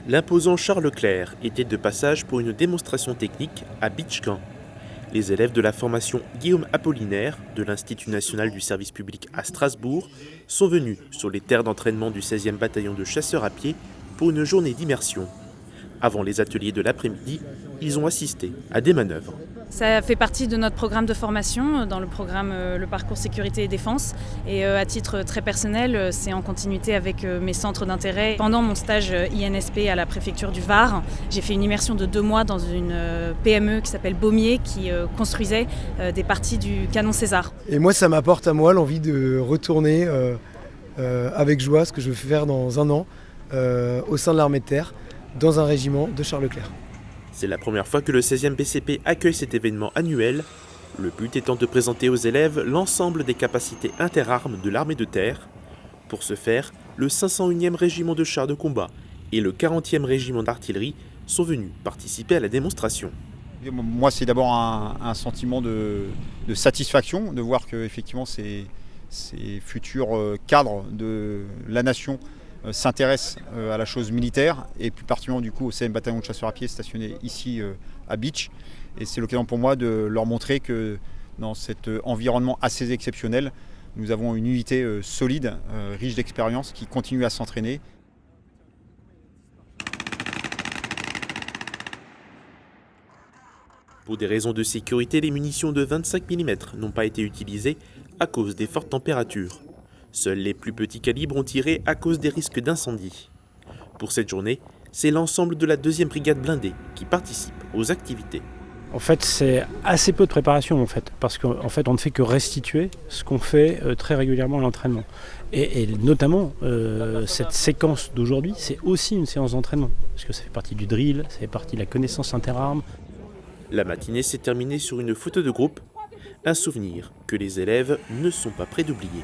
L'imposant Charles Leclerc était de passage pour une démonstration technique à Beach Camp. Les élèves de la formation Guillaume Apollinaire de l'Institut national du service public à Strasbourg sont venus sur les terres d'entraînement du 16e bataillon de chasseurs à pied pour une journée d'immersion. Avant les ateliers de l'après-midi, ils ont assisté à des manœuvres. Ça fait partie de notre programme de formation, dans le programme Le Parcours Sécurité et Défense. Et à titre très personnel, c'est en continuité avec mes centres d'intérêt. Pendant mon stage INSP à la préfecture du Var, j'ai fait une immersion de 2 mois dans une PME qui s'appelle Baumier, qui construisait des parties du canon César. Et moi, ça m'apporte à moi l'envie de retourner avec joie, ce que je veux faire dans 1 an, au sein de l'armée de terre, dans un régiment de Charles Leclerc. C'est la première fois que le 16e BCP accueille cet événement annuel, le but étant de présenter aux élèves l'ensemble des capacités interarmes de l'armée de terre. Pour ce faire, le 501e régiment de chars de combat et le 40e régiment d'artillerie sont venus participer à la démonstration. Moi, c'est d'abord un sentiment de satisfaction de voir que effectivement, ces futurs cadres de la nation s'intéressent à la chose militaire et plus particulièrement du coup au 16e bataillon de chasseurs à pied stationné ici à Beach. Et c'est l'occasion pour moi de leur montrer que dans cet environnement assez exceptionnel, nous avons une unité solide, riche d'expérience qui continue à s'entraîner. Pour des raisons de sécurité, les munitions de 25 mm n'ont pas été utilisées à cause des fortes températures. Seuls les plus petits calibres ont tiré à cause des risques d'incendie. Pour cette journée, c'est l'ensemble de la 2e brigade blindée qui participe aux activités. En fait, c'est assez peu de préparation, parce qu'en fait, on ne fait que restituer ce qu'on fait très régulièrement à l'entraînement. Et notamment, cette séquence d'aujourd'hui, c'est aussi une séance d'entraînement, parce que ça fait partie du drill, ça fait partie de la connaissance interarmes. La matinée s'est terminée sur une photo de groupe, un souvenir que les élèves ne sont pas prêts d'oublier.